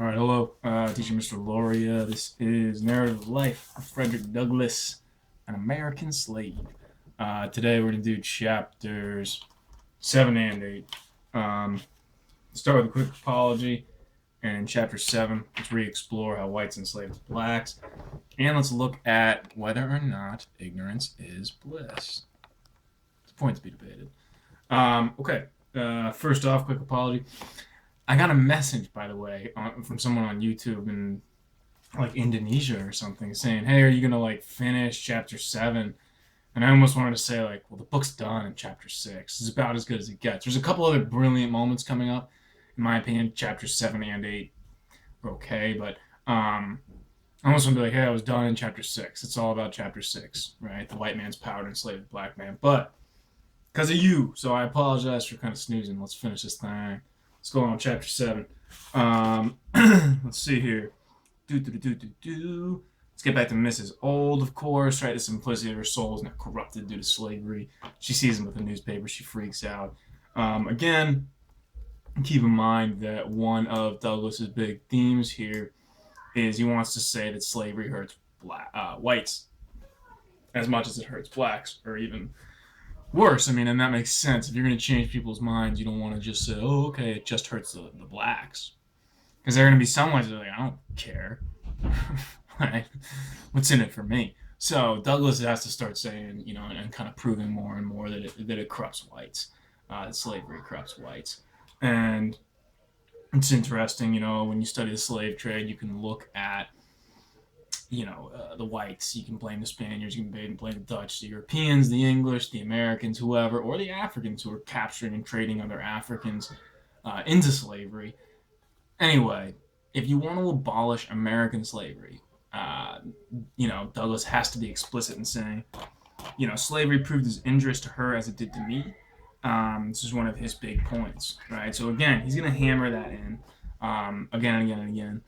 All right, hello, teacher Mr. Loria. This is Narrative of Life of Frederick Douglass, an American slave. Today we're going to do chapters 7 and 8. Start with a quick apology, and in chapter 7, let's re-explore how whites enslaved blacks, and let's look at whether or not ignorance is bliss. It's a point to be debated. First off, quick apology. I got a message, by the way, from someone on YouTube in like Indonesia or something, saying, "Hey, are you gonna like finish chapter 7?" And I almost wanted to say like, "Well, the book's done in chapter 6. It's about as good as it gets." There's a couple other brilliant moments coming up, in my opinion. Chapters 7 and 8 are okay, but I almost want to be like, "Hey, I was done in chapter 6. It's all about chapter 6, right? The white man's power to enslave the black man." But because of you, so I apologize for kind of snoozing. Let's finish this thing. Let's go on chapter 7. Let's see here. Let's get back to Mrs. Old, of course, right? The simplicity of her soul is now corrupted due to slavery. She sees him with the newspaper. She freaks out. Again, keep in mind that one of Douglas's big themes here is he wants to say that slavery hurts whites as much as it hurts blacks, or even worse. I mean, and that makes sense. If you're going to change people's minds, you don't want to just say, "Oh, okay, it just hurts the blacks," because there are going to be some whites that are like, "I don't care." Right? What's in it for me? So Douglas has to start saying, and kind of proving more and more that it corrupts whites, that slavery corrupts whites, and it's interesting. When you study the slave trade, you can look at the whites. You can blame the Spaniards, you can blame the Dutch, the Europeans, the English, the Americans, whoever, or the Africans who are capturing and trading other Africans into slavery. Anyway, if you want to abolish American slavery, Douglas has to be explicit in saying, slavery proved as injurious to her as it did to me. This is one of his big points, right? So again, he's going to hammer that in again and again and again.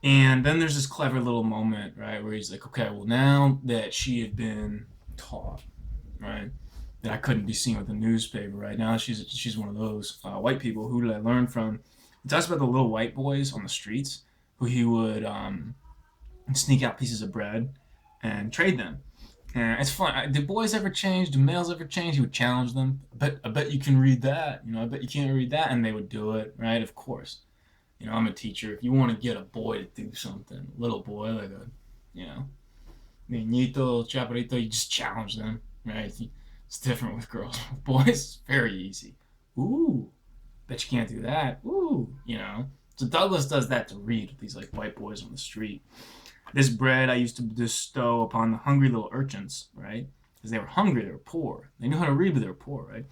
And then there's this clever little moment, right, where he's like, okay, well, now that she had been taught, right, that I couldn't be seen with the newspaper, right, now she's one of those white people. Who did I learn from? He talks about the little white boys on the streets who he would sneak out pieces of bread and trade them. And it's fun. Did boys ever change? Do males ever change? He would challenge them. I bet you can read that. I bet you can't read that. And they would do it, right? Of course. I'm a teacher. If you want to get a boy to do something, little boy, like niñito, chaparrito, you just challenge them, right? It's different with girls. With boys, it's very easy. Ooh, bet you can't do that. Ooh. So Douglas does that to Reed with these like white boys on the street. This bread I used to bestow upon the hungry little urchins, right? Because they were hungry, they were poor. They knew how to read, but they were poor, right?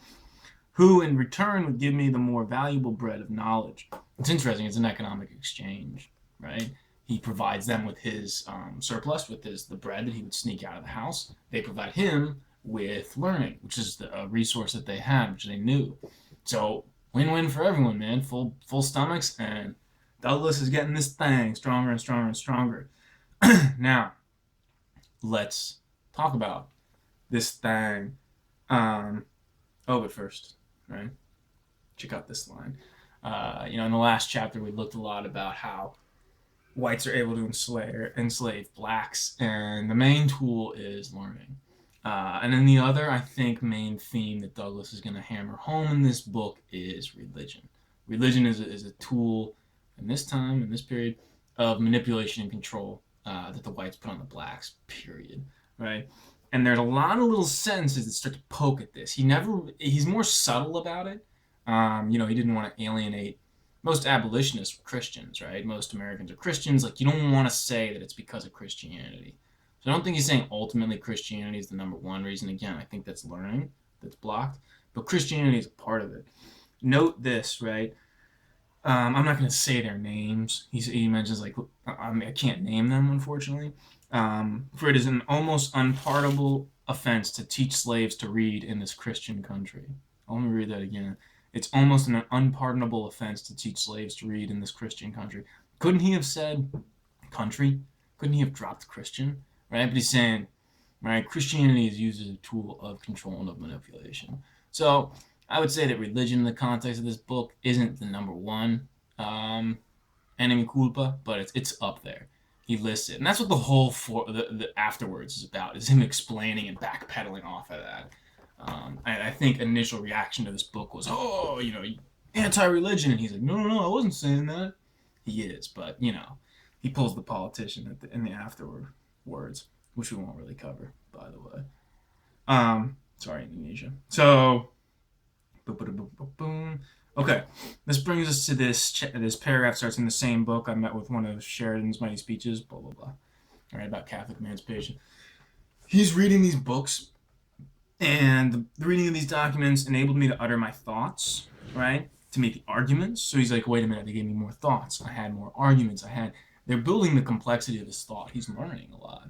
Who in return would give me the more valuable bread of knowledge. It's interesting. It's an economic exchange, right? He provides them with his surplus, with the bread that he would sneak out of the house. They provide him with learning, which is a resource that they had, which they knew. So win-win for everyone, man. Full stomachs, and Douglas is getting this thing stronger and stronger and stronger. Now, let's talk about this thing. But first, right? Check out this line. In the last chapter, we looked a lot about how whites are able to enslave blacks, and the main tool is learning. And then the other, I think, main theme that Douglas is going to hammer home in this book is religion. Religion is a tool in this time, in this period, of manipulation and control that the whites put on the blacks, period, right? And there's a lot of little sentences that start to poke at this. He's more subtle about it. He didn't want to alienate. Most abolitionists were Christians, right? Most Americans are Christians. Like, you don't want to say that it's because of Christianity. So I don't think he's saying ultimately Christianity is the number one reason. Again, I think that's learning that's blocked. But Christianity is a part of it. Note this, right? I'm not going to say their names. He mentions, like, I can't name them, unfortunately. For it is an almost unpardonable offense to teach slaves to read in this Christian country. Let me read that again. It's almost an unpardonable offense to teach slaves to read in this Christian country. Couldn't he have said country? Couldn't he have dropped Christian? Right? But he's saying, right, Christianity is used as a tool of control and of manipulation. So I would say that religion in the context of this book isn't the number one enemy culpa, but it's up there. He lists it, and that's what the whole the afterwards is about, is him explaining and backpedaling off of that. I think initial reaction to this book was, oh, anti-religion, and he's like, no, no, no, I wasn't saying that. He is, but he pulls the politician in the afterwards, which we won't really cover, by the way. Sorry, Indonesia. So, boom. Okay, this brings us to this paragraph. Starts in the same book. I met with one of Sheridan's mighty speeches. Blah blah blah. All right, about Catholic emancipation. He's reading these books, and the reading of these documents enabled me to utter my thoughts. Right, to make the arguments. So he's like, wait a minute, they gave me more thoughts. I had more arguments. They're building the complexity of his thought. He's learning a lot,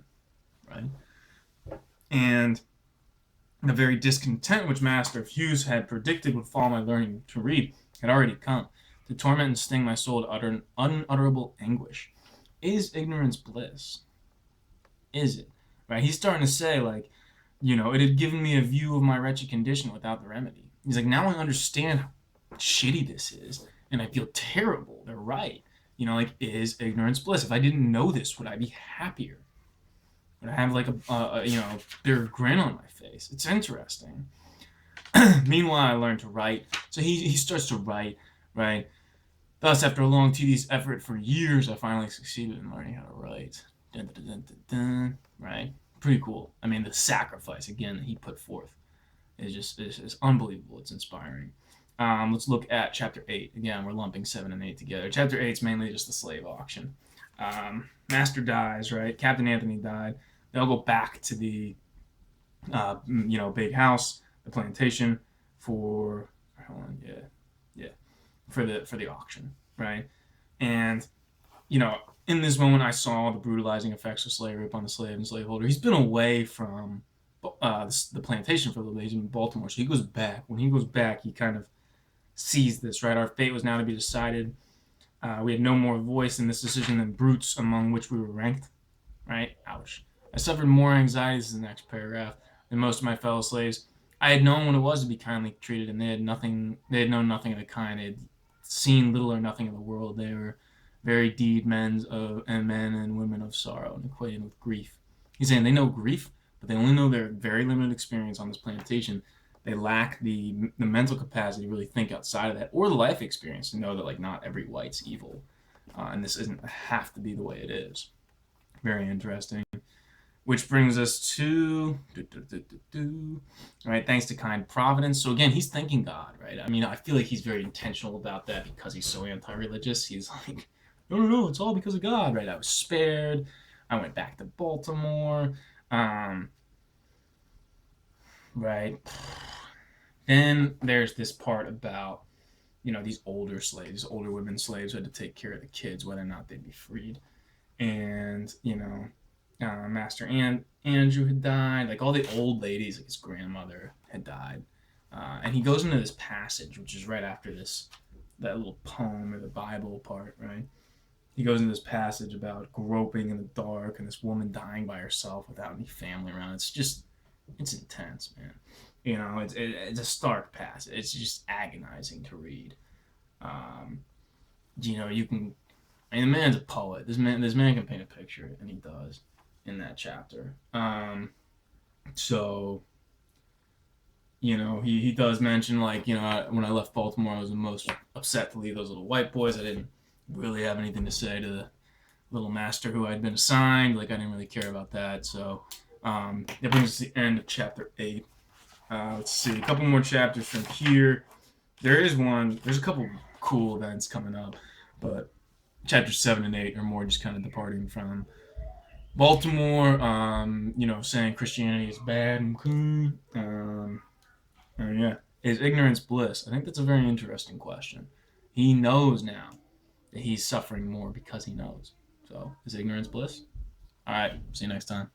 right? And the very discontent which Master of Hughes had predicted would follow my learning to read had already come, to torment and sting my soul to utter an unutterable anguish. Is ignorance bliss? Is it? Right? He's starting to say, like, it had given me a view of my wretched condition without the remedy. He's like, now I understand how shitty this is, and I feel terrible. They're right. Is ignorance bliss? If I didn't know this, would I be happier? Would I have like a bigger grin on my face? It's interesting. Meanwhile, I learned to write. So he starts to write, right? Thus, after a long, tedious effort for years, I finally succeeded in learning how to write. Dun, dun, dun, dun, dun, right? Pretty cool. I mean, the sacrifice, again, that he put forth is unbelievable. It's inspiring. Let's look at chapter 8. Again, we're lumping 7 and 8 together. Chapter 8 is mainly just the slave auction. Master dies, right? Captain Anthony died. They'll go back to the, big house, the plantation, for for the auction, right? And in this moment, I saw the brutalizing effects of slavery upon the slave and slaveholder. He's been away from the plantation for a little bit. He's in Baltimore, so he goes back. When he goes back, he kind of sees this, right? Our fate was now to be decided. We had no more voice in this decision than brutes among which we were ranked, right? Ouch. I suffered more anxiety, this is the next paragraph, than most of my fellow slaves. I had known what it was to be kindly treated, and they had known nothing of the kind. They had seen little or nothing of the world. They were very deed men and women of sorrow, and equated with grief. He's saying they know grief, but they only know their very limited experience on this plantation. They lack the mental capacity to really think outside of that, or the life experience to know that, like, not every white's evil, and this doesn't have to be the way it is. Very interesting. Which brings us to, right, thanks to kind providence. So again, he's thanking God, right? I mean, I feel like he's very intentional about that because he's so anti-religious. He's like, no, it's all because of God, right? I was spared. I went back to Baltimore. Right. Then there's this part about, these older slaves, older women slaves who had to take care of the kids, whether or not they'd be freed. And, Master Andrew had died. Like, all the old ladies, like his grandmother, had died. And he goes into this passage, which is right after that little poem or the Bible part, right? He goes into this passage about groping in the dark and this woman dying by herself without any family around. It's intense, man. It's a stark passage. It's just agonizing to read. You can. I mean, the man's a poet. This man can paint a picture, and he does in that chapter. So, he does mention, like, when I left Baltimore, I was the most upset to leave those little white boys. I didn't really have anything to say to the little master who I'd been assigned. Like, I didn't really care about that. So, that brings us to the end of chapter 8. Let's see, a couple more chapters from here. There's a couple cool events coming up, but chapters 7 and 8 are more just kind of departing from Baltimore, saying Christianity is bad and cool. And yeah, is ignorance bliss? I think that's a very interesting question. He knows now that he's suffering more because he knows. So, is ignorance bliss? All right, see you next time.